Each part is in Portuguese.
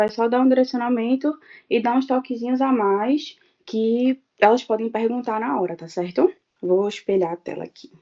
vai só dar um direcionamento e dar uns toquezinhos a mais que elas podem perguntar na hora, tá certo? Vou espelhar a tela aqui.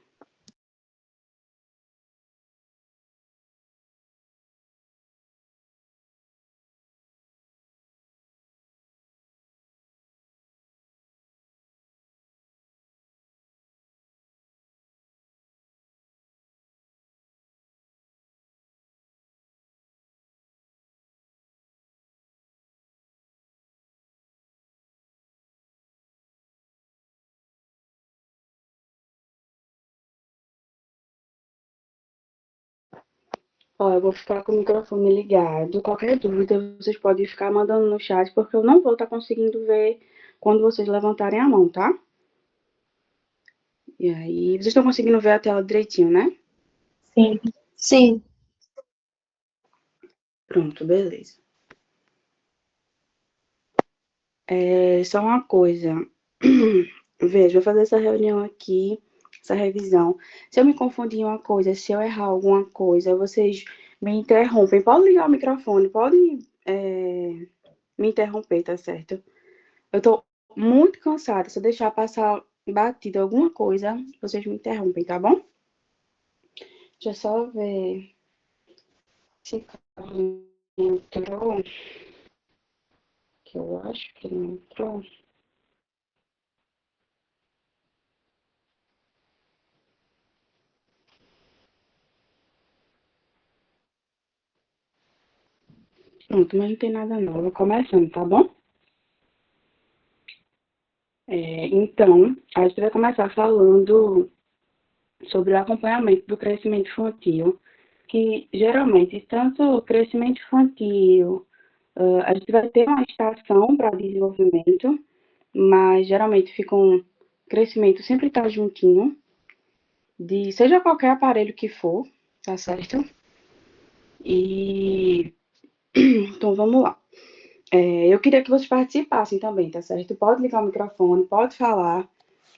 Ó, eu vou ficar com o microfone ligado. Qualquer dúvida, vocês podem ficar mandando no chat, porque eu não vou estar conseguindo ver quando vocês levantarem a mão, tá? E aí, vocês estão conseguindo ver a tela direitinho, né? Sim. Sim. Pronto, beleza. Só uma coisa. Veja, vou fazer essa reunião aqui, essa revisão. Se eu me confundir em uma coisa, se eu errar alguma coisa, vocês me interrompem. Pode ligar o microfone, pode me interromper, tá certo? Eu tô muito cansada. Se eu deixar passar batido alguma coisa, vocês me interrompem, tá bom? Deixa eu só ver se entrou, que eu acho que não entrou. Pronto, mas não tem nada não. Eu vou começando, tá bom? Então, a gente vai começar falando sobre o acompanhamento do crescimento infantil, que geralmente, tanto o crescimento infantil, a gente vai ter uma estação para desenvolvimento, mas geralmente fica um crescimento sempre está juntinho, de seja qualquer aparelho que for, tá certo? E então vamos lá. Eu queria que vocês participassem também, tá certo? Pode ligar o microfone, pode falar,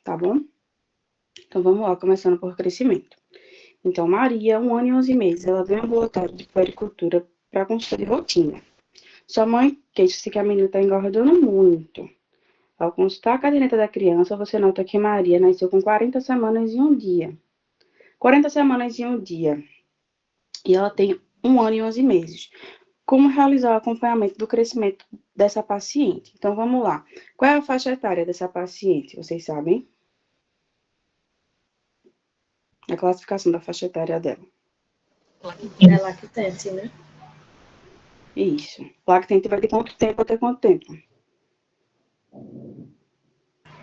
tá bom? Então vamos lá, começando por crescimento. Então, Maria, 1 ano e 11 meses, ela veio ambulatório de puericultura para consulta de rotina. Sua mãe queixa-se que a menina está engordando muito. Ao consultar a caderneta da criança, você nota que Maria nasceu com 40 semanas e um dia. 40 semanas e um dia. E ela tem 1 ano e 11 meses. Como realizar o acompanhamento do crescimento dessa paciente? Então, vamos lá. Qual é a faixa etária dessa paciente? Vocês sabem? A classificação da faixa etária dela. É lactente, né? Isso. Lactente vai de quanto tempo até quanto tempo?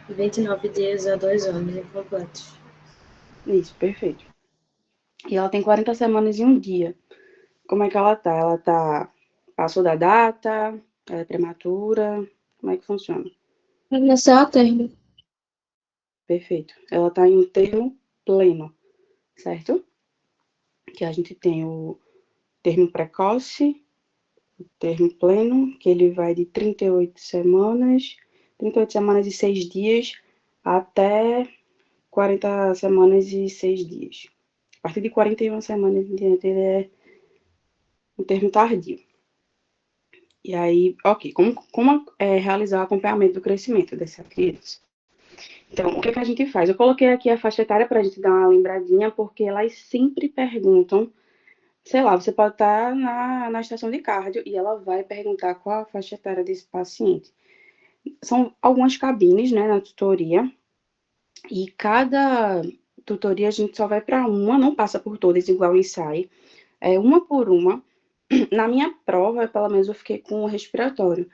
29 dias a 2 anos incompletos. Isso, perfeito. E ela tem 40 semanas e um dia. Como é que ela tá? Ela tá. Passou da data? Ela é prematura? Como é que funciona? Ela nasceu a termo. Perfeito. Ela tá em um termo pleno, certo? Que a gente tem o termo precoce, o termo pleno, que ele vai de 38 semanas e 6 dias até 40 semanas e 6 dias. A partir de 41 semanas em diante, ele é um termo tardio. E aí, ok, como realizar o acompanhamento do crescimento dessa criança? Então, o que a gente faz? Eu coloquei aqui a faixa etária para a gente dar uma lembradinha, porque elas sempre perguntam, sei lá, você pode estar na estação de cardio e ela vai perguntar qual a faixa etária desse paciente. São algumas cabines, né, na tutoria, e cada tutoria a gente só vai para uma, não passa por todas igual o ensaio, uma por uma. Na minha prova, pelo menos eu fiquei com o respiratório.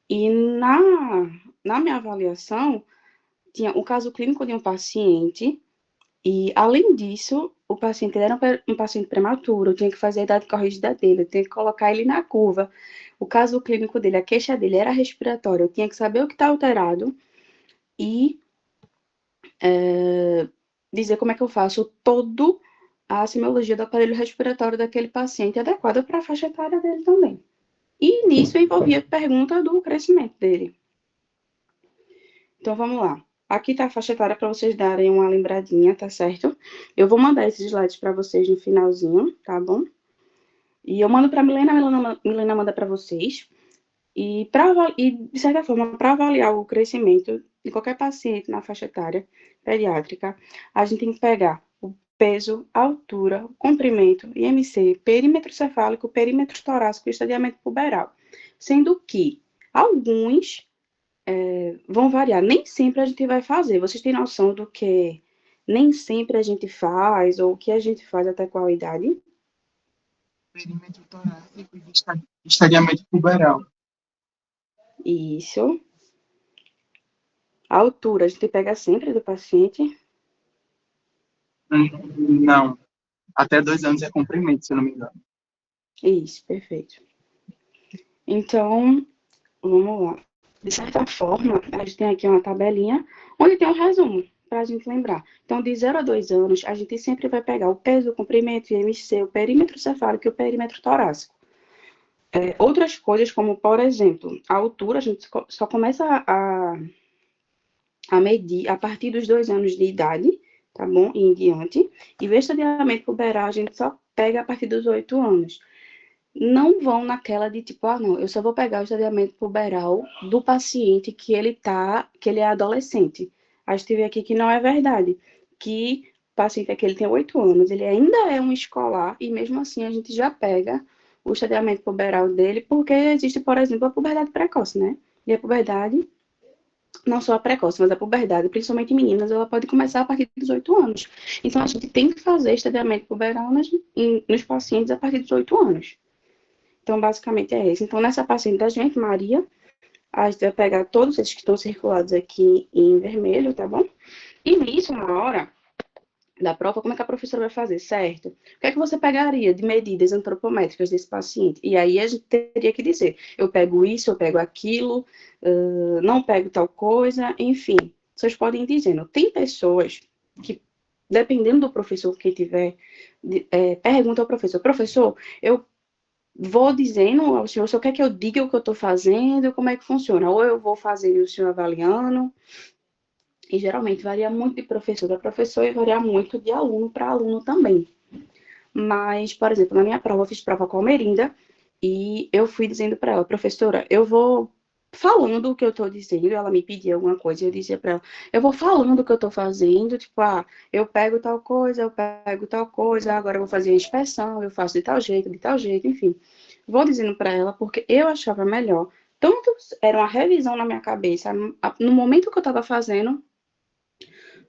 E na minha avaliação, tinha o caso clínico de um paciente, e além disso, o paciente era um paciente prematuro, eu tinha que fazer a idade corrigida dele, eu tinha que colocar ele na curva. O caso clínico dele, a queixa dele era respiratória, eu tinha que saber o que está alterado e dizer como é que eu faço todo a semiologia do aparelho respiratório daquele paciente adequada para a faixa etária dele também. E nisso envolvia a pergunta do crescimento dele. Então vamos lá. Aqui tá a faixa etária para vocês darem uma lembradinha, tá certo? Eu vou mandar esses slides para vocês no finalzinho, tá bom? E eu mando para Milena, Milena manda para vocês. E, de certa forma, para avaliar o crescimento de qualquer paciente na faixa etária pediátrica, a gente tem que pegar o peso, a altura, o comprimento, IMC, perímetro cefálico, perímetro torácico e estadiamento puberal. Sendo que alguns vão variar. Nem sempre a gente vai fazer. Vocês têm noção do que nem sempre a gente faz, ou o que a gente faz até qual idade? Perímetro torácico e estadiamento puberal. Isso. A altura, a gente pega sempre do paciente. Não. Até 2 anos é comprimento, se eu não me engano. Isso, perfeito. Então, vamos lá. De certa forma, a gente tem aqui uma tabelinha onde tem um resumo para a gente lembrar. Então, de 0 a 2 anos, a gente sempre vai pegar o peso, o comprimento, o IMC, o perímetro cefálico e o perímetro torácico. Outras coisas, como, por exemplo, a altura, a gente só começa a medir a partir dos 2 anos de idade, tá bom? E em diante. E o estadiamento puberal, a gente só pega a partir dos 8 anos. Não vão naquela de tipo, não, eu só vou pegar o estadiamento puberal do paciente que ele é adolescente. A gente vê aqui que não é verdade, que o paciente aqui ele tem 8 anos, ele ainda é um escolar e mesmo assim a gente já pega o estadiamento puberal dele, porque existe, por exemplo, a puberdade precoce, né? E a puberdade, não só a precoce, mas a puberdade, principalmente em meninas, ela pode começar a partir dos 8 anos. Então a gente tem que fazer estadiamento puberal nos pacientes a partir dos 8 anos. Então, basicamente é isso. Então, nessa paciente da gente, Maria, a gente vai pegar todos esses que estão circulados aqui em vermelho, tá bom? E nisso, na hora da prova, como é que a professora vai fazer, certo? O que é que você pegaria de medidas antropométricas desse paciente? E aí a gente teria que dizer, eu pego isso, eu pego aquilo, não pego tal coisa, enfim. Vocês podem ir dizendo. Tem pessoas que, dependendo do professor que tiver, pergunta ao professor, professor, eu vou dizendo ao senhor, o senhor quer que eu diga o que eu estou fazendo, como é que funciona? Ou eu vou fazer e o senhor avaliando, e geralmente varia muito de professor para professor e varia muito de aluno para aluno também. Mas, por exemplo, na minha prova, eu fiz prova com a Merinda, e eu fui dizendo para ela, professora, eu vou falando o que eu estou dizendo, ela me pedia alguma coisa, eu dizia para ela, eu vou falando o que eu estou fazendo, tipo, eu pego tal coisa, eu pego tal coisa, agora eu vou fazer a inspeção, eu faço de tal jeito, enfim. Vou dizendo para ela porque eu achava melhor. Tanto era uma revisão na minha cabeça, no momento que eu estava fazendo,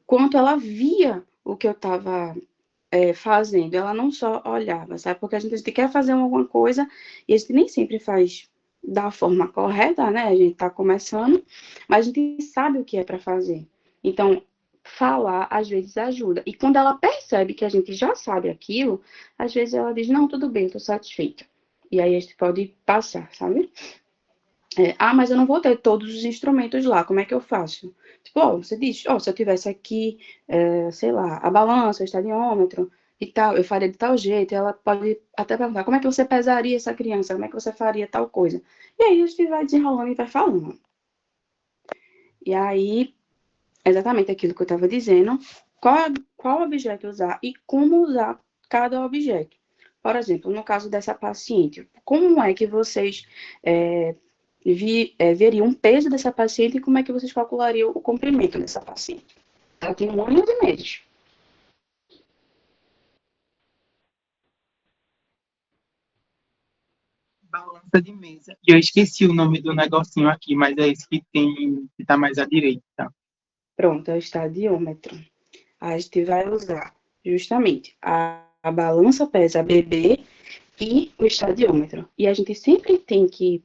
quanto ela via o que eu estava fazendo. Ela não só olhava, sabe? Porque a gente quer fazer alguma coisa e a gente nem sempre faz da forma correta, né? A gente está começando, mas a gente sabe o que é para fazer. Então, falar às vezes ajuda. E quando ela percebe que a gente já sabe aquilo, às vezes ela diz: não, tudo bem, estou satisfeita. E aí a gente pode passar, sabe? Mas eu não vou ter todos os instrumentos lá, como é que eu faço? Tipo, você diz, se eu tivesse aqui, sei lá, a balança, o estadiômetro e tal, eu faria de tal jeito, e ela pode até perguntar, como é que você pesaria essa criança? Como é que você faria tal coisa? E aí a gente vai desenrolando e vai falando. E aí, exatamente aquilo que eu estava dizendo, qual objeto usar e como usar cada objeto. Por exemplo, no caso dessa paciente, como é que vocês veriam o peso dessa paciente e como é que vocês calculariam o comprimento dessa paciente? Ela tem 1 ano e meses. Balança de mesa. E eu esqueci o nome do negocinho aqui, mas é esse que tá mais à direita. Pronto, é o estadiômetro. A gente vai usar justamente a balança pesa bebê e o estadiômetro. E a gente sempre tem que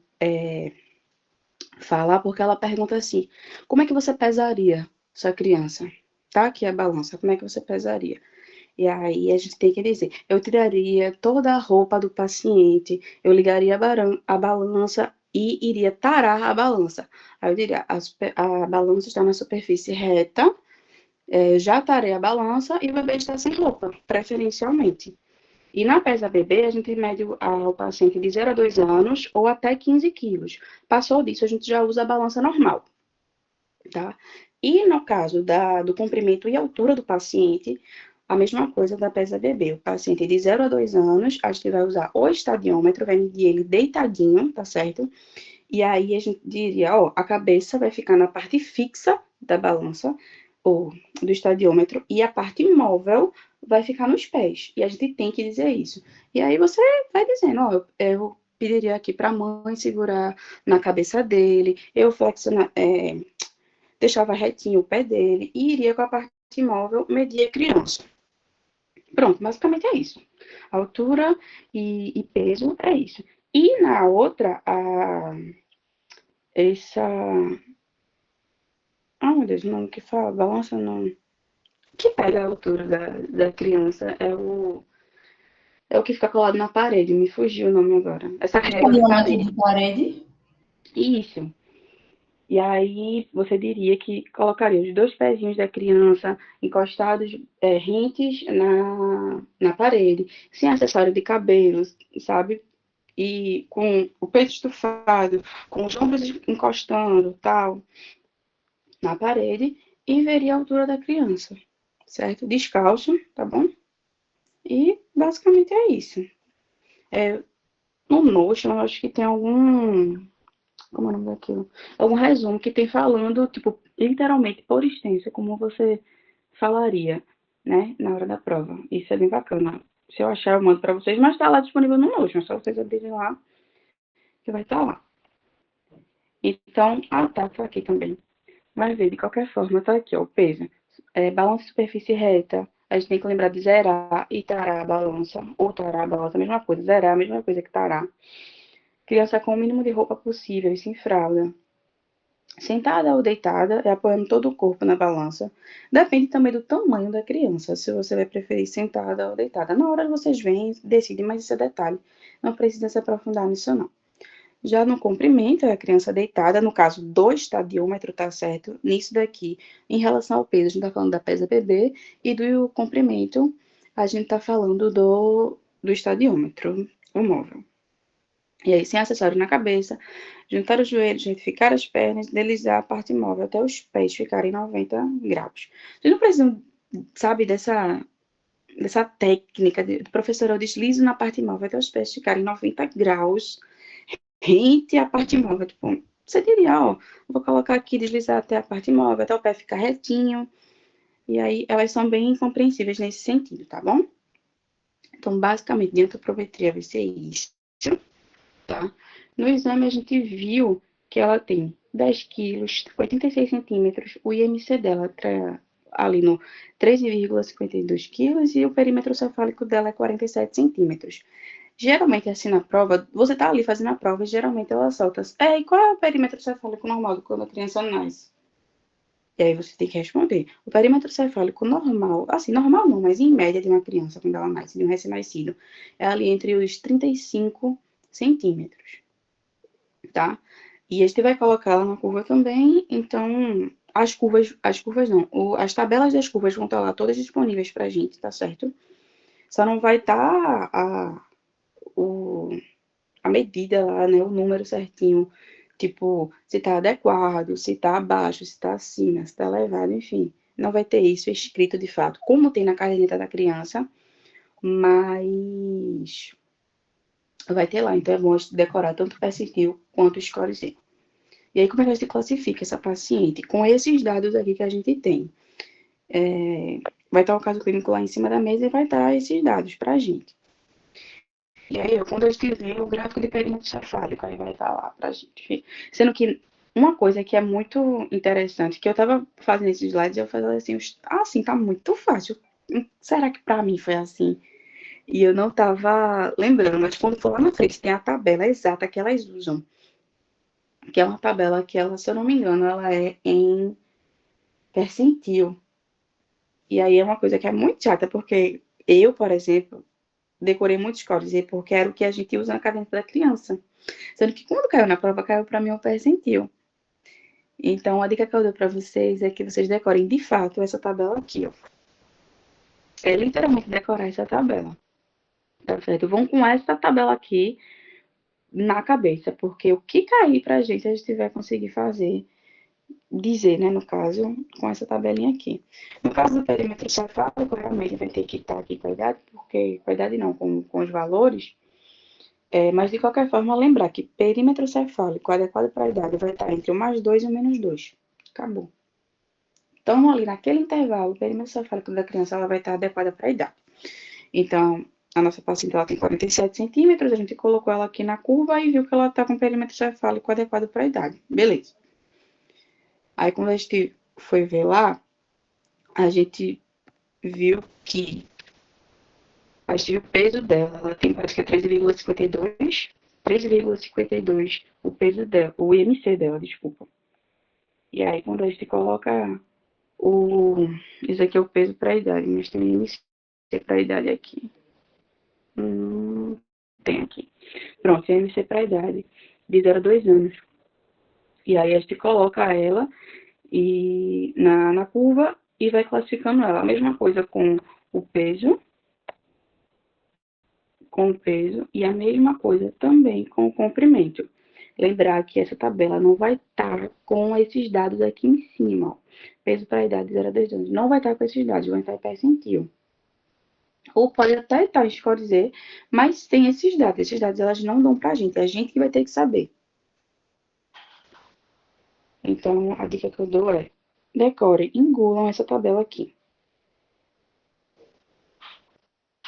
falar, porque ela pergunta assim, como é que você pesaria sua criança? Tá aqui a balança, como é que você pesaria? E aí a gente tem que dizer, eu tiraria toda a roupa do paciente, eu ligaria a balança e iria tarar a balança. Aí eu diria, a balança está na superfície reta, já tarei a balança e o bebê está sem roupa, preferencialmente. E na Pesa Bebê, a gente mede o paciente de 0 a 2 anos ou até 15 quilos. Passou disso, a gente já usa a balança normal, tá? E no caso do comprimento e altura do paciente, a mesma coisa da Pesa Bebê. O paciente de 0 a 2 anos, a gente vai usar o estadiômetro, vai medir ele deitadinho, tá certo? E aí a gente diria, ó, a cabeça vai ficar na parte fixa da balança, ou do estadiômetro, e a parte móvel vai ficar nos pés. E a gente tem que dizer isso. E aí você vai dizendo, ó, eu pediria aqui para a mãe segurar na cabeça dele, eu flexionar, deixava retinho o pé dele e iria com a parte móvel medir a criança. Pronto, basicamente é isso. Altura e peso é isso. E na outra, essa. Ah, meu Deus, não, que fala, balança não. Que pega a altura da criança é o que fica colado na parede, me fugiu o nome agora. Essa régua de Parâmetro parede. de parede. Isso. E aí você diria que colocaria os dois pezinhos da criança encostados, rentes na parede, sem acessório de cabelos, sabe? E com o peito estufado, com os ombros encostando, tal, na parede, e veria a altura da criança, certo? Descalço, tá bom? E basicamente é isso. No Notion, eu acho que tem algum. Como é o nome daquilo? Algum resumo que tem falando, tipo, literalmente por extenso, como você falaria, né, na hora da prova. Isso é bem bacana. Se eu achar, eu mando pra vocês, mas tá lá disponível no Notion, é só vocês abrirem lá que vai estar lá. Então, tá aqui também. Mas ver, de qualquer forma, tá aqui, ó, o peso. Balança superfície reta. A gente tem que lembrar de zerar e tarar a balança. Ou tarar a balança, a mesma coisa. Zerar a mesma coisa que tarar. Criança com o mínimo de roupa possível e sem fralda. Sentada ou deitada, apoiando todo o corpo na balança. Depende também do tamanho da criança, se você vai preferir sentada ou deitada. Na hora vocês veem, decidem, mas isso é detalhe. Não precisa se aprofundar nisso, não. Já no comprimento, é a criança deitada, no caso do estadiômetro, tá certo? Nisso daqui, em relação ao peso, a gente tá falando da pesa bebê, e do comprimento, a gente tá falando do estadiômetro, o móvel. E aí, sem acessório na cabeça, juntar os joelhos, retificar as pernas, deslizar a parte móvel até os pés ficarem 90 graus. Vocês não precisam, sabe, dessa técnica de professor, eu deslizo na parte móvel até os pés ficarem 90 graus, rente a parte móvel. Tipo, você diria, ó, vou colocar aqui, deslizar até a parte móvel, até o pé ficar retinho. E aí, elas são bem compreensíveis nesse sentido, tá bom? Então, basicamente, de antropometria vai ser isso, tá? No exame, a gente viu que ela tem 10 quilos, 86 centímetros, o IMC dela tá ali no 13,52 quilos e o perímetro cefálico dela é 47 centímetros. Geralmente, assim, na prova, você tá ali fazendo a prova e geralmente ela solta, e qual é o perímetro cefálico normal de quando a criança nasce? E aí você tem que responder. O perímetro cefálico normal, assim, normal não, mas em média de uma criança, quando ela nasce, de um recém-nascido, é ali entre os 35 centímetros, tá? E a gente vai colocar ela na curva também, então as curvas não, as tabelas das curvas vão estar lá todas disponíveis pra gente, tá certo? Só não vai estar a medida lá, né, o número certinho, tipo, se tá adequado, se tá abaixo, se tá acima, se tá elevado, enfim. Não vai ter isso escrito de fato, como tem na caderneta da criança, mas vai ter lá. Então é bom decorar tanto o percentil quanto o scorezinho. E aí, como é que a gente classifica essa paciente? Com esses dados aqui que a gente tem. Vai estar o caso clínico lá em cima da mesa e vai estar esses dados pra gente. E aí, quando eu escrever o gráfico de perímetro cefálico, aí vai estar lá pra gente. Sendo que uma coisa que é muito interessante, que eu tava fazendo esses slides e eu falei assim, assim, tá muito fácil. Será que pra mim foi assim? E eu não tava lembrando, mas quando for lá na frente, tem a tabela exata que elas usam. Que é uma tabela que ela, se eu não me engano, ela é em percentil. E aí é uma coisa que é muito chata, porque eu, por exemplo, decorei muitos códigos, porque era o que a gente usa na caderneta da criança. Sendo que quando caiu na prova, caiu para mim um percentil. Então, a dica que eu dou para vocês é que vocês decorem de fato essa tabela aqui, ó. É literalmente decorar essa tabela. Tá certo? Vão com essa tabela aqui na cabeça, porque o que cair pra gente, a gente vai conseguir fazer, dizer, né, no caso, com essa tabelinha aqui. No caso do perímetro cefálico, realmente vai ter que estar aqui com a idade, porque, com a idade não, com os valores, Mas, de qualquer forma, lembrar que perímetro cefálico adequado para a idade vai estar entre o +2 e o -2. Acabou. Então, ali naquele intervalo, o perímetro cefálico da criança ela vai estar adequada para a idade. Então, a nossa paciente ela tem 47 centímetros, a gente colocou ela aqui na curva e viu que ela está com perímetro cefálico adequado para a idade. Beleza. Aí, quando a gente foi ver lá, a gente viu que o peso dela, ela tem parece que é 13,52 o peso dela, o IMC dela, desculpa. E aí, quando a gente coloca isso aqui é o peso para a idade, mas tem IMC para a idade aqui. Tem aqui. Pronto, IMC para a idade, de 0 a 2 anos. E aí a gente coloca ela na curva e vai classificando ela. A mesma coisa com o peso, e a mesma coisa também com o comprimento. Lembrar que essa tabela não vai estar com esses dados aqui em cima. Ó. Peso para a idade de 0 a 2 anos. Não vai estar com esses dados, vai estar em percentil. Ou pode até estar em score Z, mas tem esses dados. Esses dados elas não dão para a gente. É a gente que vai ter que saber. Então, a dica que eu dou é: decore, engulam essa tabela aqui.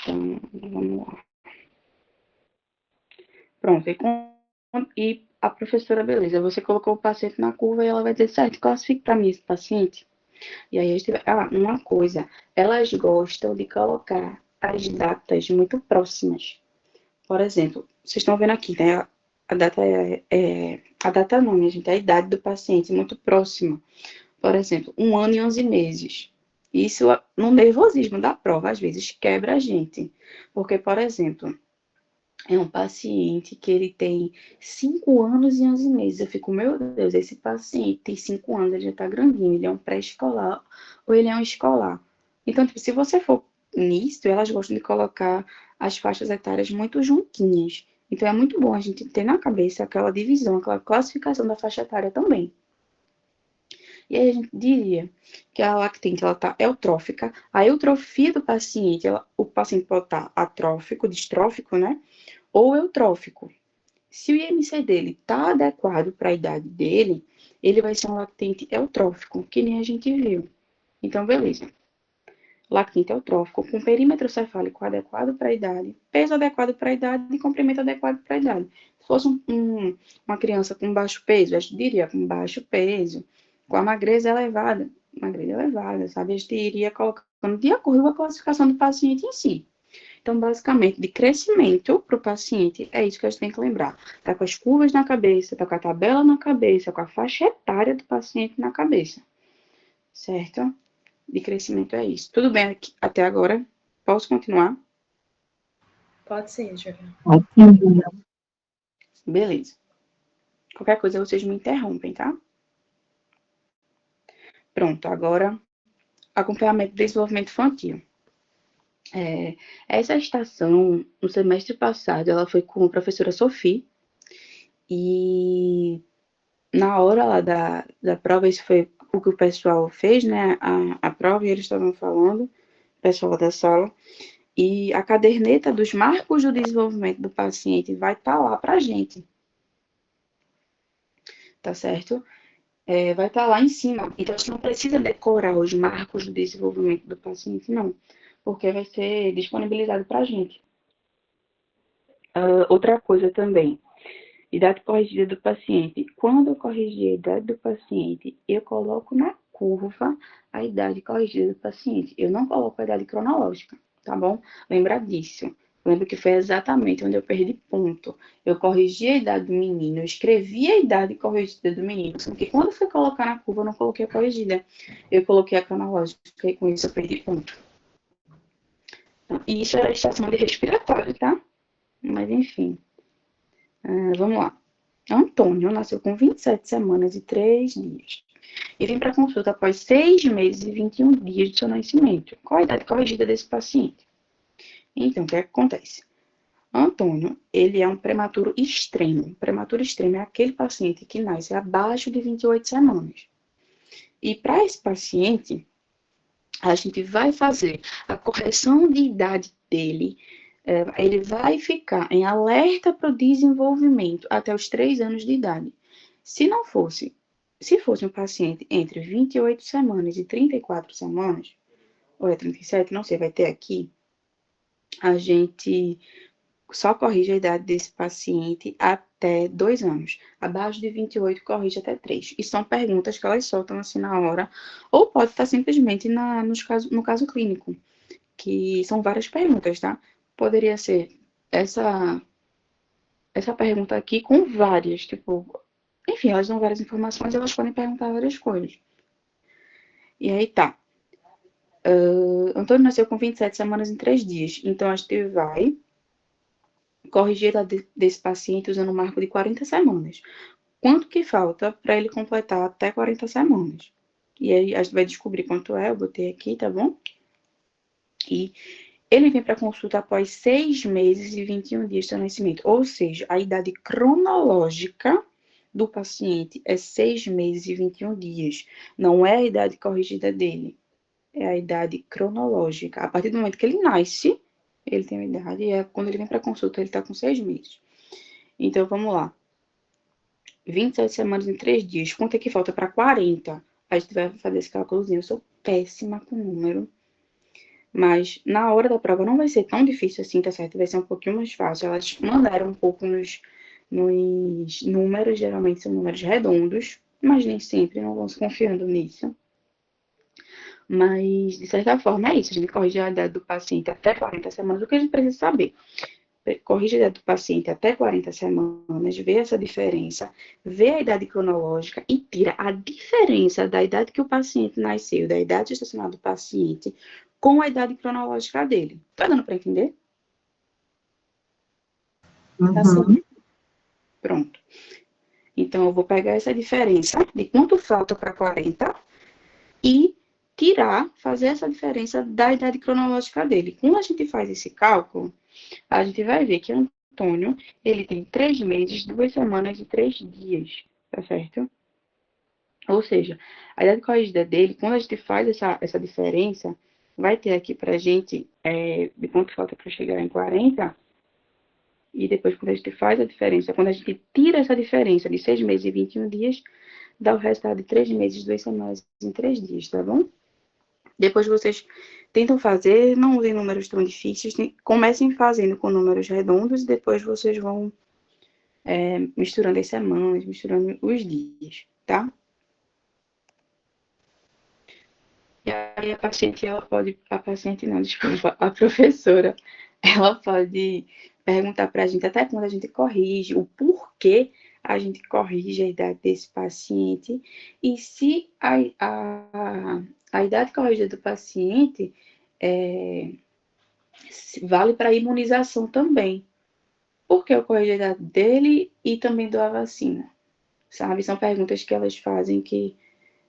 Então, vamos lá. Pronto, e a professora, beleza, você colocou o paciente na curva e ela vai dizer, certo, classifique para mim esse paciente. E aí a gente vai, uma coisa, elas gostam de colocar as datas muito próximas. Por exemplo, vocês estão vendo aqui, né? A data a data não, minha gente, é a idade do paciente muito próxima. Por exemplo, 1 ano e 11 meses. Isso, no nervosismo da prova, às vezes quebra a gente. Porque, por exemplo, é um paciente que ele tem 5 anos e 11 meses. Eu fico, meu Deus, esse paciente tem 5 anos, ele já tá grandinho, ele é um pré-escolar ou ele é um escolar. Então, tipo, se você for nisso, elas gostam de colocar as faixas etárias muito juntinhas. Então, é muito bom a gente ter na cabeça aquela divisão, aquela classificação da faixa etária também. E aí a gente diria que a lactente ela está eutrófica. A eutrofia do paciente, o paciente pode estar atrófico, distrófico, né? Ou eutrófico. Se o IMC dele está adequado para a idade dele, ele vai ser um lactente eutrófico, que nem a gente viu. Então, beleza. Lactente eutrófico com perímetro cefálico adequado para a idade, peso adequado para a idade e comprimento adequado para a idade. Se fosse uma criança com baixo peso, a gente diria com baixo peso, com a magreza elevada, sabe? A gente iria colocando de acordo com a classificação do paciente em si. Então, basicamente, de crescimento para o paciente, é isso que a gente tem que lembrar. Tá com as curvas na cabeça, tá com a tabela na cabeça, com a faixa etária do paciente na cabeça. Certo? De crescimento é isso. Tudo bem aqui, até agora? Posso continuar? Pode sim, Juliana. Beleza. Qualquer coisa vocês me interrompem, tá? Pronto, agora acompanhamento do desenvolvimento infantil. Essa estação, no semestre passado, ela foi com a professora Sophie e na hora lá da prova, isso foi o que o pessoal fez, né? A prova e eles estavam falando, o pessoal da sala. E a caderneta dos marcos do desenvolvimento do paciente vai estar lá para a gente. Tá certo? Vai estar lá em cima. Então, a gente não precisa decorar os marcos do desenvolvimento do paciente, não. Porque vai ser disponibilizado para a gente. Outra coisa também. Idade corrigida do paciente. Quando eu corrigir a idade do paciente, eu coloco na curva a idade corrigida do paciente. Eu não coloco a idade cronológica, tá bom? Lembra disso. Lembra que foi exatamente onde eu perdi ponto. Eu corrigi a idade do menino, eu escrevi a idade corrigida do menino, só que quando eu fui colocar na curva, eu não coloquei a corrigida. Eu coloquei a cronológica, e com isso eu perdi ponto. E isso era a estação de respiratório, tá? Mas enfim. Vamos lá. Antônio nasceu com 27 semanas e 3 dias. E vem para consulta após 6 meses e 21 dias de seu nascimento. Qual a idade corrigida desse paciente? Então, o que acontece? Antônio, ele é um prematuro extremo. Prematuro extremo é aquele paciente que nasce abaixo de 28 semanas. E para esse paciente, a gente vai fazer a correção de idade dele Ele vai ficar em alerta para o desenvolvimento até os 3 anos de idade. Se fosse um paciente entre 28 semanas e 34 semanas, ou é 37, não sei, vai ter aqui, a gente só corrige a idade desse paciente até 2 anos. Abaixo de 28, corrige até 3. E são perguntas que elas soltam assim na hora, ou pode estar simplesmente no caso clínico, que são várias perguntas, tá? Poderia ser essa pergunta aqui com várias, tipo, enfim, elas dão várias informações, elas podem perguntar várias coisas. E aí tá. Antônio nasceu com 27 semanas em 3 dias, então a gente vai corrigir a desse paciente usando um marco de 40 semanas. Quanto que falta para ele completar até 40 semanas? E aí a gente vai descobrir quanto é, eu botei aqui, tá bom? E ele vem para consulta após 6 meses e 21 dias do nascimento, ou seja, a idade cronológica do paciente é 6 meses e 21 dias. Não é a idade corrigida dele, é a idade cronológica. A partir do momento que ele nasce, ele tem uma idade, e quando ele vem para consulta, ele está com 6 meses. Então, vamos lá. 27 semanas em 3 dias. Quanto é que falta para 40? A gente vai fazer esse cálculozinho. Eu sou péssima com número. Mas na hora da prova não vai ser tão difícil assim, tá certo? Vai ser um pouquinho mais fácil. Elas mandaram um pouco nos números, geralmente são números redondos, mas nem sempre, não vamos confiando nisso. Mas, de certa forma, é isso. A gente corrige a idade do paciente até 40 semanas. O que a gente precisa saber? Corrige a idade do paciente até 40 semanas, vê essa diferença, vê a idade cronológica e tira a diferença da idade que o paciente nasceu, da idade gestacional do paciente, com a idade cronológica dele. Tá dando para entender? Tá sim. Pronto. Então, eu vou pegar essa diferença de quanto falta para 40 e fazer essa diferença da idade cronológica dele. Quando a gente faz esse cálculo, a gente vai ver que Antônio, ele tem 3 meses, 2 semanas e 3 dias, tá certo? Ou seja, a idade corrigida dele, quando a gente faz essa diferença, vai ter aqui pra gente de quanto falta para chegar em 40, e depois quando a gente faz a diferença, quando a gente tira essa diferença de 6 meses e 21 dias, dá o resultado de 3 meses, 2 semanas e 3 dias, tá bom? Depois vocês tentam fazer, não usem números tão difíceis, comecem fazendo com números redondos e depois vocês vão misturando as semanas, misturando os dias, tá? E aí a paciente não, desculpa, a professora, ela pode perguntar pra gente até quando a gente corrige, o porquê a gente corrige a idade desse paciente e se a idade corrigida do paciente vale para imunização também. Porque eu corrigi a idade dele e também dou a vacina, sabe? São perguntas que elas fazem que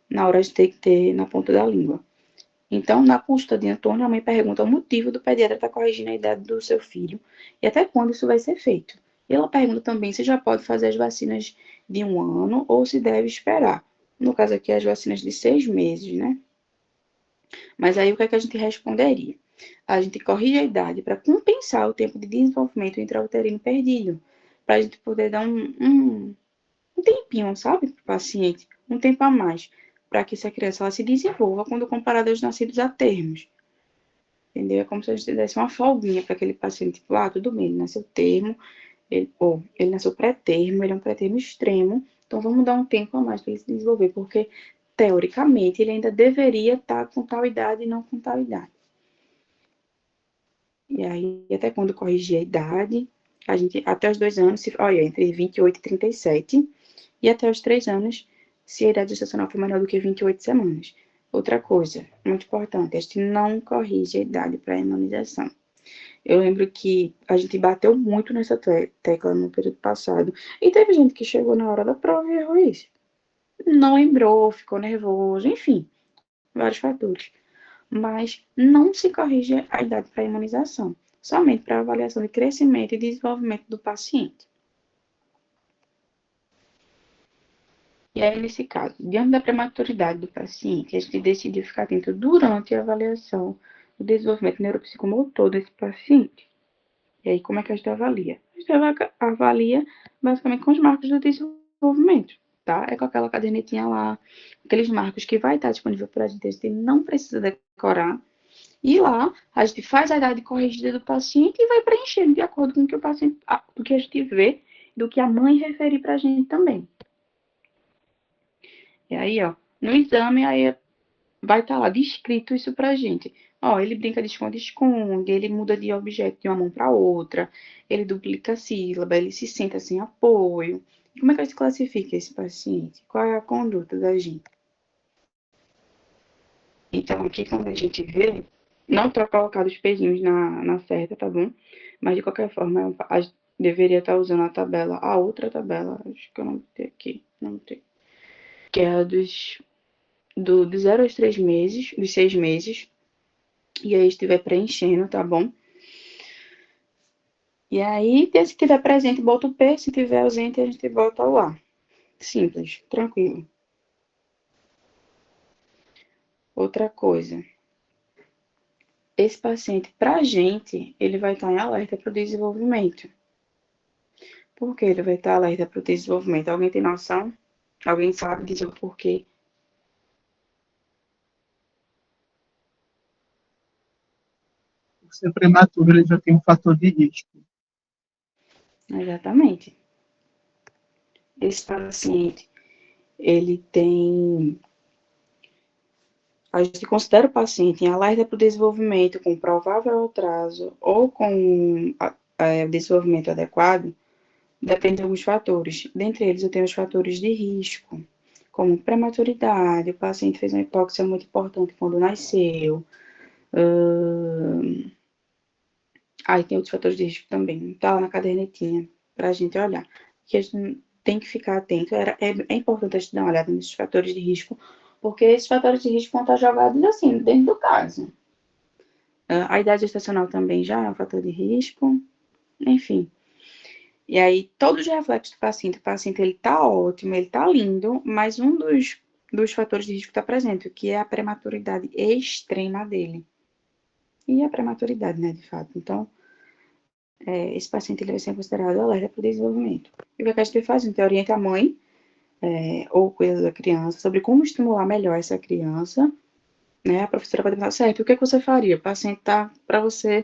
na hora de ter que ter na ponta da língua. Então, na consulta de Antônio, a mãe pergunta o motivo do pediatra estar corrigindo a idade do seu filho e até quando isso vai ser feito. E ela pergunta também se já pode fazer as vacinas de 1 ano ou se deve esperar. No caso aqui, as vacinas de 6 meses, né? Mas aí o que é que a gente responderia? A gente corrige a idade para compensar o tempo de desenvolvimento intrauterino perdido, para a gente poder dar um tempinho, sabe, para o paciente, um tempo a mais, para que essa criança ela se desenvolva quando comparada aos nascidos a termos. Entendeu? É como se a gente desse uma folguinha para aquele paciente, tipo, tudo bem, ele nasceu termo, ele nasceu pré-termo, ele é um pré-termo extremo, então vamos dar um tempo a mais para ele se desenvolver, porque teoricamente ele ainda deveria estar com tal idade e não com tal idade. E aí, até quando corrigir a idade, a gente, até os 2 anos, olha, entre 28 e 37, e até os 3 anos, se a idade gestacional for menor do que 28 semanas. Outra coisa, muito importante, a gente não corrige a idade para a imunização. Eu lembro que a gente bateu muito nessa tecla no período passado, e teve gente que chegou na hora da prova e errou isso. Não lembrou, ficou nervoso, enfim, vários fatores. Mas não se corrige a idade para a imunização, somente para avaliação de crescimento e desenvolvimento do paciente. E aí, nesse caso, diante da prematuridade do paciente, a gente decidiu ficar atento durante a avaliação do desenvolvimento neuropsicomotor desse paciente. E aí, como é que a gente avalia? A gente avalia basicamente com os marcos do desenvolvimento, tá? É com aquela cadernetinha lá, aqueles marcos que vai estar disponível para a gente não precisa decorar. E lá, a gente faz a idade corrigida do paciente e vai preenchendo de acordo com o que o paciente, do que a gente vê, do que a mãe referir para a gente também. E aí, ó, no exame, aí vai estar lá descrito isso pra gente. Ó, ele brinca de esconde-esconde, ele muda de objeto de uma mão para outra, ele duplica a sílaba, ele se senta sem apoio. Como é que a gente classifica esse paciente? Qual é a conduta da gente? Então, aqui quando a gente vê, não está colocado os pezinhos na certa, tá bom? Mas de qualquer forma, a gente deveria estar usando a tabela, a outra tabela, acho que eu não tenho aqui, não tem. Que é a de 0 aos 3 meses, dos 6 meses. E aí estiver preenchendo, tá bom? E aí, se estiver presente, bota o P, se estiver ausente, a gente bota o A. Simples, tranquilo. Outra coisa. Esse paciente, pra gente, ele vai estar em alerta para o desenvolvimento. Por que ele vai estar alerta para o desenvolvimento? Alguém tem noção? Alguém sabe dizer o porquê? Por ser prematuro, ele já tem um fator de risco. Exatamente. Esse paciente, ele tem... A gente considera o paciente em alerta para o desenvolvimento com provável atraso ou com desenvolvimento adequado, depende de alguns fatores. Dentre eles, eu tenho os fatores de risco, como prematuridade, o paciente fez uma hipóxia muito importante quando nasceu. Aí tem outros fatores de risco também, tá lá na cadernetinha, para a gente olhar. Que a gente tem que ficar atento. É importante a gente dar uma olhada nesses fatores de risco, porque esses fatores de risco vão estar jogados assim, dentro do caso. A idade gestacional também já é um fator de risco, enfim. E aí, todos os reflexos do paciente, o paciente ele tá ótimo, ele tá lindo, mas um dos fatores de risco está presente, que é a prematuridade extrema dele. E a prematuridade, né, de fato. Então, esse paciente ele vai ser considerado alerta para o desenvolvimento. E o que a gente faz? A gente orienta a mãe, ou o cuidador da criança, sobre como estimular melhor essa criança, né? A professora vai perguntar, certo, o que é que você faria? O paciente tá para você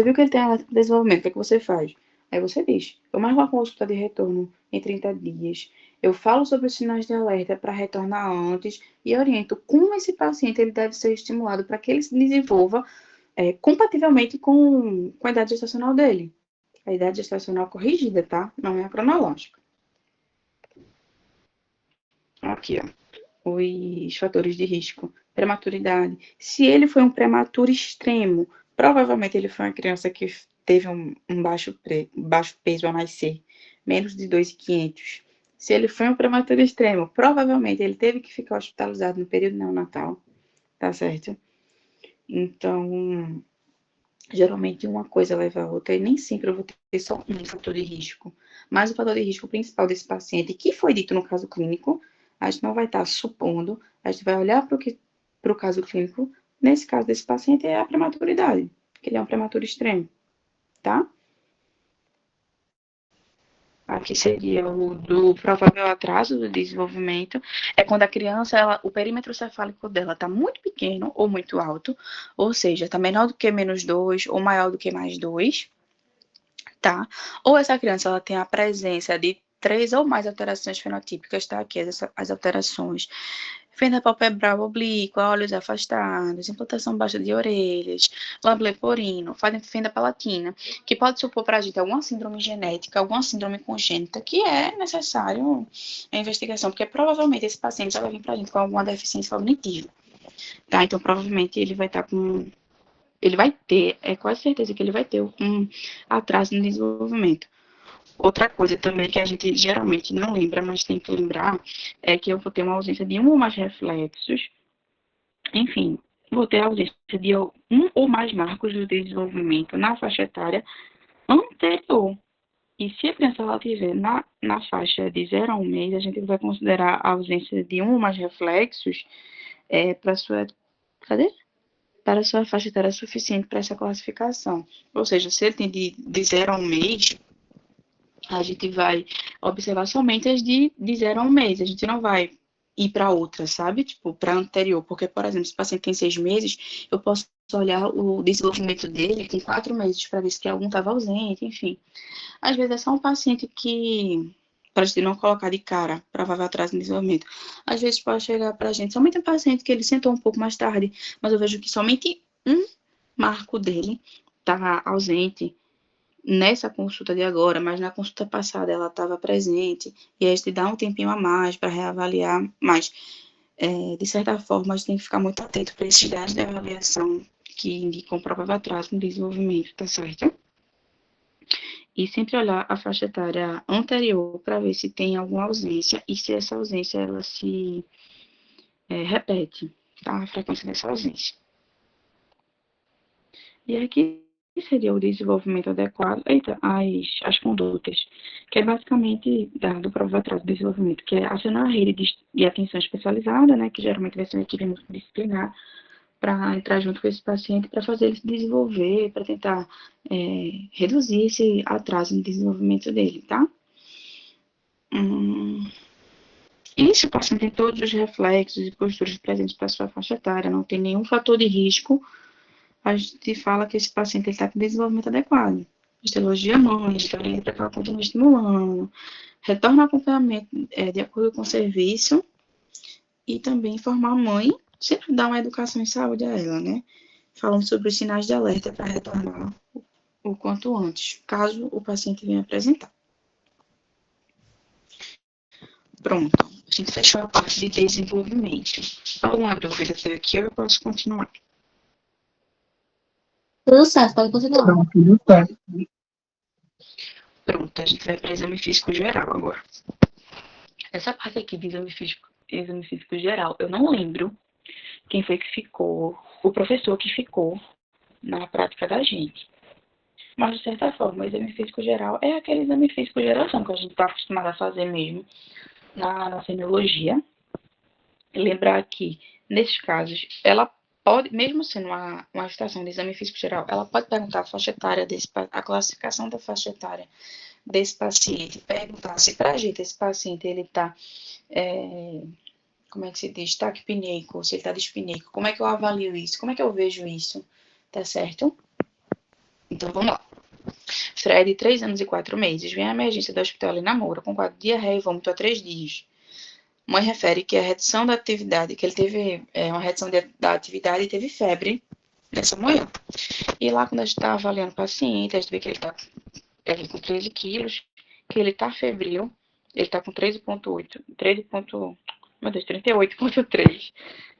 viu que ele tem alerta para desenvolvimento, o que é que você faz? Aí você diz, eu marco uma consulta de retorno em 30 dias, eu falo sobre os sinais de alerta para retornar antes e oriento como esse paciente ele deve ser estimulado para que ele se desenvolva compativelmente com a idade gestacional dele. A idade gestacional corrigida, tá? Não é a cronológica. Aqui, ó. Os fatores de risco. Prematuridade. Se ele foi um prematuro extremo, provavelmente ele foi uma criança que teve um baixo peso ao nascer, menos de 2.500. Se ele foi um prematuro extremo, provavelmente ele teve que ficar hospitalizado no período neonatal, tá certo? Então, geralmente uma coisa leva a outra e nem sempre eu vou ter só um fator de risco. Mas o fator de risco principal desse paciente, que foi dito no caso clínico, a gente não vai estar supondo, a gente vai olhar para o caso clínico. Nesse caso desse paciente é a prematuridade, que ele é um prematuro extremo, tá? Aqui seria o do provável atraso do desenvolvimento. É quando a criança, o perímetro cefálico dela está muito pequeno ou muito alto, ou seja, está menor do que -2 ou maior do que +2, tá? Ou essa criança ela tem a presença de 3 ou mais alterações fenotípicas, tá? Aqui as alterações. Fenda palpebral oblíqua, olhos afastados, implantação baixa de orelhas, lábio leporino, fenda palatina, que pode supor para a gente alguma síndrome genética, alguma síndrome congênita, que é necessário a investigação, porque provavelmente esse paciente já vai vir para a gente com alguma deficiência cognitiva, tá? Então, provavelmente ele vai estar com... Ele vai ter, é quase certeza que ele vai ter um atraso no desenvolvimento. Outra coisa também que a gente geralmente não lembra, mas tem que lembrar, é que eu vou ter uma ausência de um ou mais reflexos. Enfim, vou ter a ausência de um ou mais marcos do desenvolvimento na faixa etária anterior. E se a criança ela estiver na faixa de 0 a 1 mês, a gente vai considerar a ausência de um ou mais reflexos para sua... Cadê? para a sua faixa etária suficiente para essa classificação. Ou seja, se ele tem de 0 a 1 mês, a gente vai observar somente as de 0 a 1 mês. A gente não vai ir para outra, sabe? Tipo, para anterior. Porque, por exemplo, se o paciente tem 6 meses, eu posso olhar o desenvolvimento dele com 4 meses para ver se algum estava ausente, enfim. Às vezes é só um paciente que, para a gente não colocar de cara, provável atraso no desenvolvimento. Às vezes pode chegar para a gente somente um paciente que ele sentou um pouco mais tarde, mas eu vejo que somente um marco dele está ausente nessa consulta de agora, mas na consulta passada ela estava presente, e aí a gente dá um tempinho a mais para reavaliar, mas de certa forma a gente tem que ficar muito atento para esses dados de avaliação que indicam provável atraso no desenvolvimento, tá certo? E sempre olhar a faixa etária anterior para ver se tem alguma ausência e se essa ausência ela se repete, tá? A frequência dessa ausência. E aqui seria o desenvolvimento adequado, as condutas, que é basicamente dado prova atrás do desenvolvimento, que é acionar a rede de atenção especializada, né, que geralmente vai ser uma equipe multidisciplinar, para entrar junto com esse paciente, para fazer ele se desenvolver, para tentar reduzir esse atraso no desenvolvimento dele, tá? E se o paciente tem todos os reflexos e posturas presentes para sua faixa etária, não tem nenhum fator de risco, a gente fala que esse paciente está com desenvolvimento adequado. A gente elogia a mãe, a gente orienta para que ela continue estimulando, retorna ao acompanhamento de acordo com o serviço e também informar a mãe, sempre dar uma educação em saúde a ela, né? Falando sobre os sinais de alerta para retornar o quanto antes, caso o paciente venha apresentar. Pronto, a gente fechou a parte de desenvolvimento. Alguma dúvida até aqui ou eu posso continuar? Tudo certo, pode continuar. Não, tudo certo. Pronto, a gente vai para exame físico geral agora. Essa parte aqui de exame físico geral, eu não lembro quem foi que ficou, o professor que ficou na prática da gente. Mas, de certa forma, o exame físico geral é aquele exame físico geração que a gente está acostumado a fazer mesmo na semiologia. Lembrar que, nesses casos, ela pode, mesmo sendo uma estação de exame físico geral, ela pode perguntar a faixa etária a classificação da faixa etária desse paciente, perguntar se para a gente esse paciente ele está, como é que se diz, taquipneico, se ele está dispneico, como é que eu avalio isso, como é que eu vejo isso, tá certo? Então vamos lá. Fred, 3 anos e 4 meses, vem à emergência do hospital e namora com quadro de diarreia e vômito há 3 dias. Mãe refere que a redução da atividade, que ele teve uma redução da atividade e teve febre nessa manhã. E lá, quando a gente está avaliando o paciente, a gente vê que ele está com 13 quilos, que ele está febril, ele está com 38,3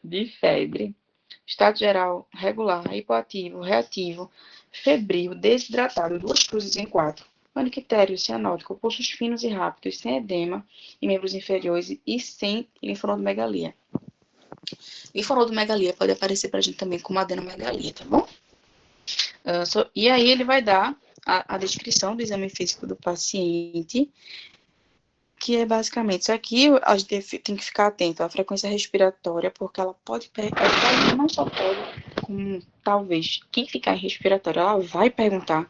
de febre, estado geral regular, hipoativo, reativo, febril, desidratado, 2 cruzes em 4, paniquitério, cianótico, pulsos finos e rápidos, sem edema em membros inferiores e sem linfonodomegalia. Linfonodomegalia pode aparecer para a gente também como adenomegalia, tá bom? E aí ele vai dar a descrição do exame físico do paciente, que é basicamente isso aqui. A gente tem que ficar atento à frequência respiratória, porque ela pode perguntar, não só pode, como talvez quem ficar em respiratória, ela vai perguntar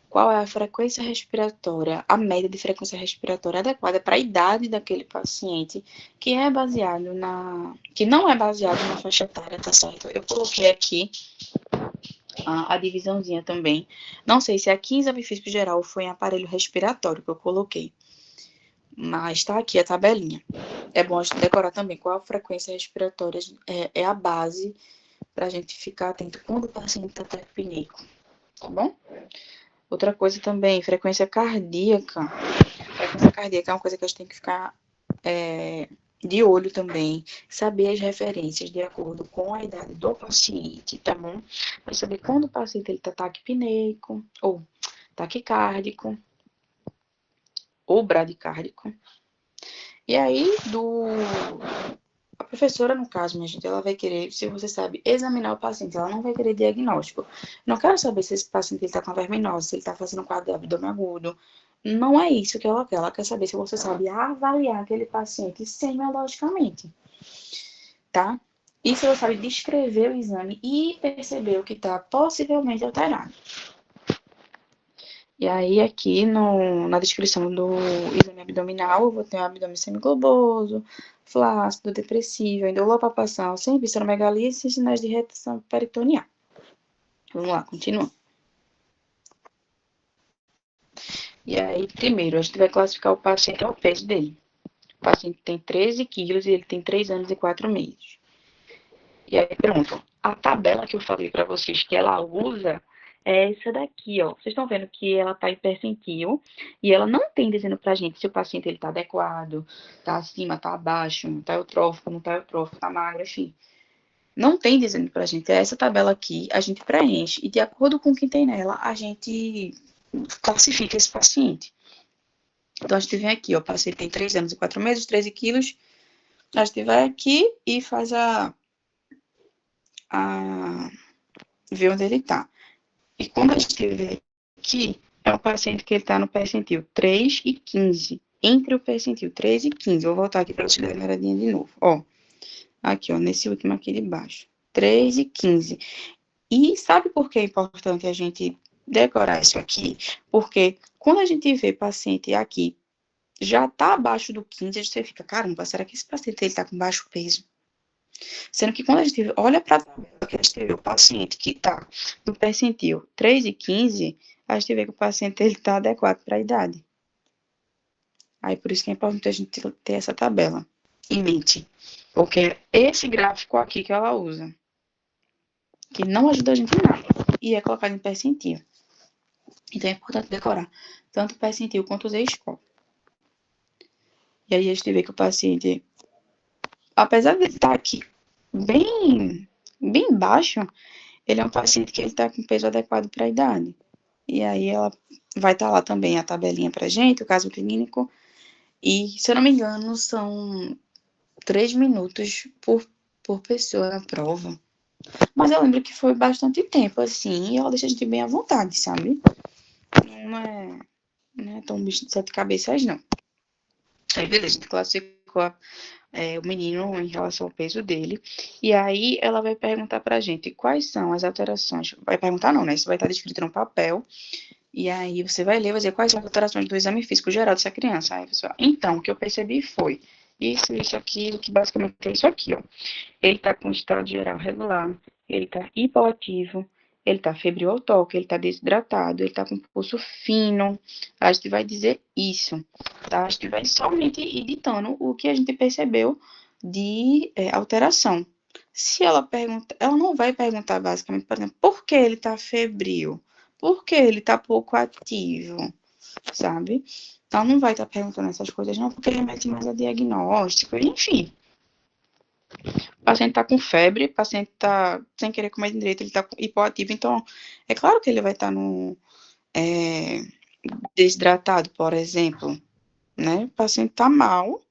qual é a frequência respiratória, a média de frequência respiratória adequada para a idade daquele paciente, que não é baseado na faixa etária, tá certo? Eu coloquei aqui a divisãozinha também. Não sei se aqui em exame físico geral foi em aparelho respiratório que eu coloquei, mas tá aqui a tabelinha. É bom a gente decorar também qual a frequência respiratória é a base para a gente ficar atento quando o paciente está taquipneico, tá bom? Outra coisa também, frequência cardíaca. Frequência cardíaca é uma coisa que a gente tem que ficar de olho também, saber as referências de acordo com a idade do paciente, tá bom? Para saber quando o paciente está taquipneico, ou taquicárdico, ou bradicárdico. E aí, a professora, no caso, minha gente, ela vai querer, se você sabe, examinar o paciente, ela não vai querer diagnóstico. Não quero saber se esse paciente está com verminose, se ele está fazendo quadro de abdômen agudo. Não é isso que ela quer saber se você sabe avaliar aquele paciente semiologicamente, tá? E se você sabe descrever o exame e perceber o que está possivelmente alterado. E aí, aqui na descrição do exame abdominal, eu vou ter um abdômen semigloboso, flácido, depressivo, endolopalpação, sem visceromegalia e sem sinais de retenção peritoneal. Vamos lá, continua. E aí, primeiro, a gente vai classificar o paciente ao peso dele. O paciente tem 13 quilos e ele tem 3 anos e 4 meses. E aí, pronto. A tabela que eu falei para vocês que ela usa é essa daqui, ó. Vocês estão vendo que ela tá em percentil e ela não tem dizendo pra gente se o paciente ele tá adequado, tá acima, tá abaixo, tá eutrófico, não tá eutrófico, tá magro, enfim. Não tem dizendo pra gente. É essa tabela aqui, a gente preenche e de acordo com o que tem nela, a gente classifica esse paciente. Então, a gente vem aqui, ó, o paciente tem 3 anos e 4 meses, 13 quilos. A gente vai aqui e faz ver onde ele tá. E quando a gente vê aqui, é um paciente que ele está no percentil 3 e 15. Entre o percentil 3 e 15. Vou voltar aqui para vocês darem uma olhadinha de novo. Ó, aqui, ó, nesse último aqui de baixo. 3 e 15. E sabe por que é importante a gente decorar isso aqui? Porque quando a gente vê paciente aqui já tá abaixo do 15, a gente fica, caramba, será que esse paciente ele tá com baixo peso? Sendo que quando a gente olha para a tabela que a gente vê o paciente que está no percentil 3 e 15, a gente vê que o paciente está adequado para a idade. Aí por isso que é importante a gente ter essa tabela em mente. Porque é esse gráfico aqui que ela usa, que não ajuda a gente em nada, e é colocado em percentil. Então é importante decorar tanto o percentil quanto o Z-score. E aí a gente vê que o paciente, apesar de estar aqui bem baixo, ele é um paciente que está com peso adequado para a idade. E aí ela vai estar lá também a tabelinha para gente, o caso clínico. E, se eu não me engano, são 3 minutos por pessoa na prova. Mas eu lembro que foi bastante tempo, assim, e ela deixa a gente bem à vontade, sabe? Não é tão bicho de 7 cabeças, não. Aí, beleza, a gente classificou o menino em relação ao peso dele. E aí ela vai perguntar pra gente quais são as alterações. Vai perguntar não, né? Isso vai estar descrito no papel. E aí você vai ler, vai dizer quais são as alterações do exame físico geral dessa criança. Aí você então, o que eu percebi foi isso, aquilo, que basicamente é isso aqui, ó. Ele tá com estado geral regular, ele tá hipoativo, ele tá febril ao toque, ele tá desidratado, ele tá com pulso fino. A gente vai dizer isso, tá? A gente vai somente ir ditando o que a gente percebeu de alteração. Se ela pergunta, ela não vai perguntar basicamente, por exemplo, por que ele tá febril? Por que ele tá pouco ativo? Sabe? Então não vai estar perguntando essas coisas, não, porque remete mais a diagnóstico, enfim. O paciente está com febre, o paciente está sem querer comer direito, ele está hipoativo, então é claro que ele vai estar desidratado, por exemplo, né? O paciente está mal,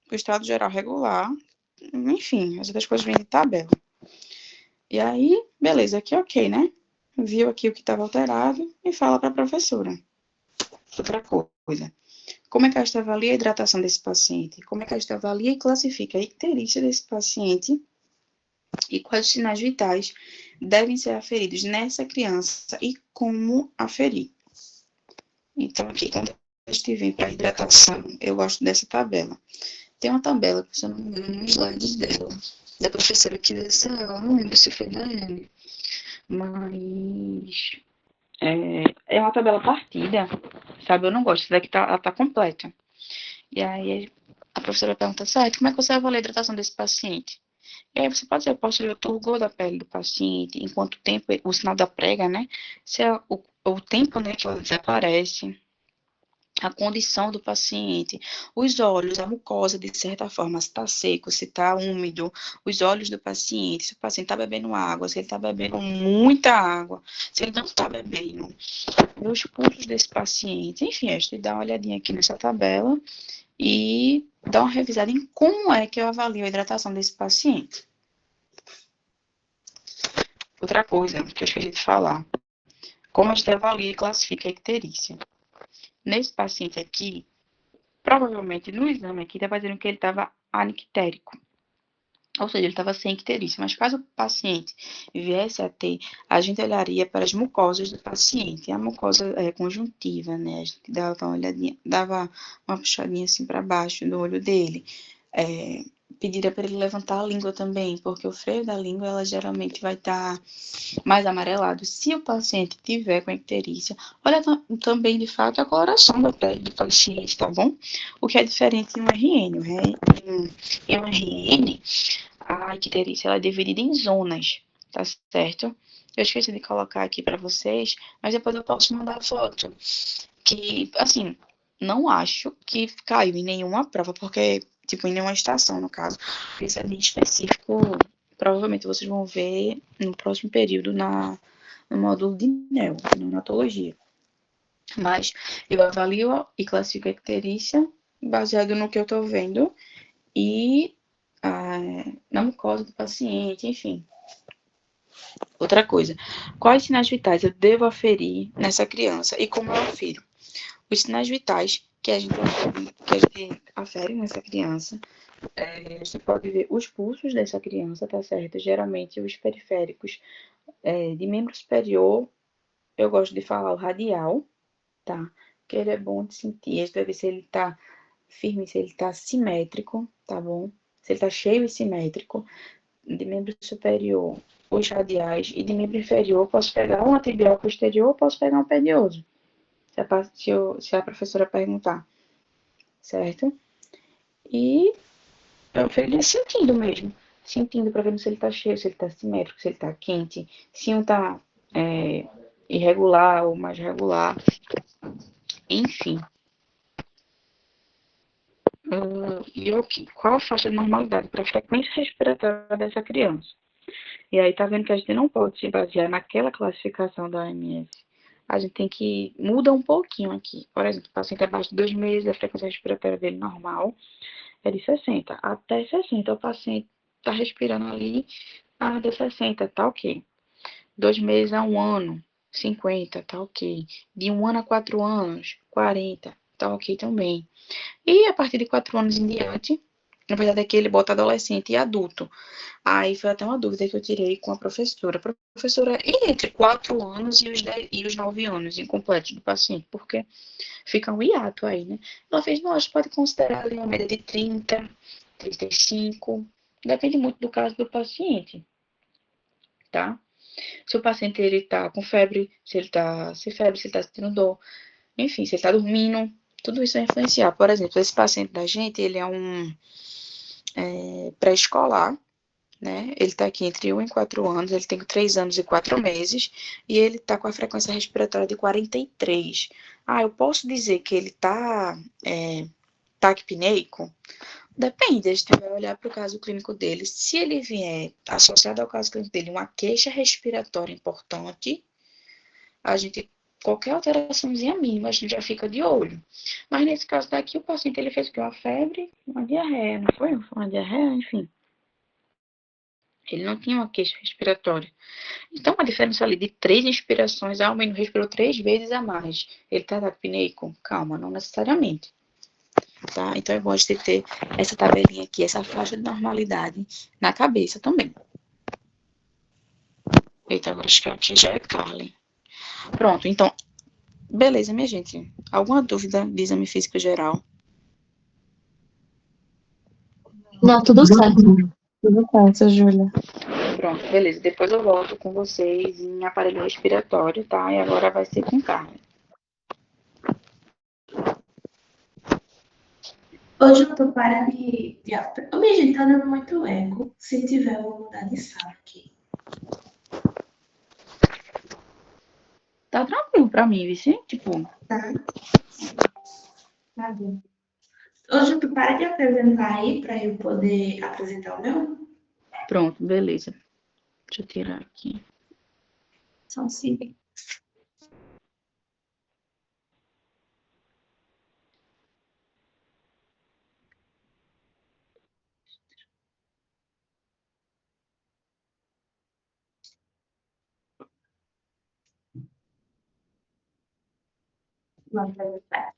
o estado geral regular, enfim, as outras coisas vêm de tabela. E aí, beleza, aqui ok, né? Viu aqui o que estava alterado e fala para a professora. Outra coisa. Como é que a gente avalia a hidratação desse paciente? Como é que a gente avalia e classifica a icterícia desse paciente? E quais os sinais vitais devem ser aferidos nessa criança e como aferir? Então, aqui, quando a gente vem para a hidratação, eu gosto dessa tabela. Tem uma tabela, se eu não me engano, nos slides dela, da professora que dessa aula, não lembro se foi da Anne, mas é uma tabela partida, sabe? Eu não gosto, essa daqui ela tá completa. E aí a professora pergunta, certo, como é que você avalia a hidratação desse paciente? E aí você pode dizer, eu posso ver o turgor da pele do paciente, em quanto tempo, o sinal da prega, né? Se é o tempo, né, que ela desaparece, a condição do paciente, os olhos, a mucosa, de certa forma, se está seco, se está úmido, os olhos do paciente, se o paciente está bebendo água, se ele está bebendo muita água, se ele não está bebendo, os pulsos desse paciente, enfim, a gente dá uma olhadinha aqui nessa tabela e dá uma revisada em como é que eu avalio a hidratação desse paciente. Outra coisa que eu esqueci de falar, como a gente avalia e classifica a icterícia. Nesse paciente aqui, provavelmente no exame aqui, está dizendo que ele estava anictérico. Ou seja, ele estava sem icterícia. Mas caso o paciente viesse a ter, a gente olharia para as mucosas do paciente. A mucosa conjuntiva, né? A gente dava uma olhadinha, dava uma puxadinha assim para baixo do olho dele. É, pediria para ele levantar a língua também, porque o freio da língua, ela geralmente vai estar mais amarelado. Se o paciente tiver com icterícia, olha também, de fato, a coloração da pele do paciente, tá bom? O que é diferente de um RN. Em um RN, a icterícia ela é dividida em zonas, tá certo? Eu esqueci de colocar aqui para vocês, mas depois eu posso mandar a foto. Que, assim, não acho que caiu em nenhuma prova, porque, tipo, em nenhuma estação, no caso. Isso é bem específico. Provavelmente vocês vão ver no próximo período no módulo de NEO, neonatologia. Mas eu avalio e classifico a icterícia baseado no que eu tô vendo e na mucosa do paciente, enfim. Outra coisa, quais sinais vitais eu devo aferir nessa criança e como eu afiro? Os sinais vitais que a gente afere nessa criança, a gente pode ver os pulsos dessa criança, tá certo? Geralmente os periféricos de membro superior, eu gosto de falar o radial, tá? Que ele é bom de sentir, a gente vai ver se ele tá firme, se ele tá simétrico, tá bom? Se ele tá cheio e simétrico. De membro superior, os radiais, e de membro inferior, posso pegar um antibial posterior ou posso pegar um pedioso, se a professora perguntar, certo? E eu fico sentindo mesmo, sentindo para ver se ele tá cheio, se ele tá simétrico, se ele tá quente, se um tá irregular ou mais regular, enfim. Qual a faixa de normalidade para a frequência respiratória dessa criança? E aí tá vendo que a gente não pode se basear naquela classificação da OMS. A gente tem que muda um pouquinho aqui. Por exemplo, o paciente abaixo de 2 meses, a frequência respiratória dele normal é de 60. Até 60, o paciente está respirando ali, de 60, tá ok. 2 meses a 1 ano, 50, tá ok. De 1 ano a 4 anos, 40, tá ok também. E a partir de 4 anos em diante, na verdade aqui ele bota adolescente e adulto. Aí foi até uma dúvida que eu tirei com a professora. Professora, e entre 4 anos e os 9 anos incompletos do paciente? Porque fica um hiato aí, né? Ela fez, não, acho que pode considerar ali uma média de 30, 35. Depende muito do caso do paciente, tá? Se o paciente ele tá com febre, se ele tá sem febre, se ele tá sentindo dor, enfim, se ele tá dormindo, tudo isso vai influenciar. Por exemplo, esse paciente da gente, ele é um pré-escolar, né? Ele está aqui entre 1 e 4 anos, ele tem 3 anos e 4 meses, e ele está com a frequência respiratória de 43. Eu posso dizer que ele está taquipneico? Depende, a gente vai olhar para o caso clínico dele. Se ele vier associado ao caso clínico dele uma queixa respiratória importante, a gente, qualquer alteraçãozinha mínima, a gente já fica de olho. Mas nesse caso daqui, o paciente ele fez uma febre, uma diarreia, não foi? Uma diarreia, enfim. Ele não tinha uma queixa respiratória. Então, a diferença ali de 3 inspirações, o menino respirou 3 vezes a mais. Ele tá apneico? Calma, não necessariamente. Tá? Então, é bom a gente ter essa tabelinha aqui, essa faixa de normalidade na cabeça também. Eita, agora acho que aqui já é Carly. Pronto, então, beleza, minha gente. Alguma dúvida de exame físico geral? Não, tudo certo. Tudo certo, Júlia. Pronto, beleza. Depois eu volto com vocês em aparelho respiratório, tá? E agora vai ser com Carly. Hoje eu tô para de... Ô, minha gente, tá dando muito eco. Se tiver, eu vou mudar de sala aqui. Tá tranquilo pra mim, viu? Tipo, Tá? Tá bom. Hoje tu para de apresentar aí para eu poder apresentar o meu? pronto, beleza. Deixa eu tirar aqui. Só um segundo. Vamos apresentar.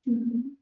Uhum.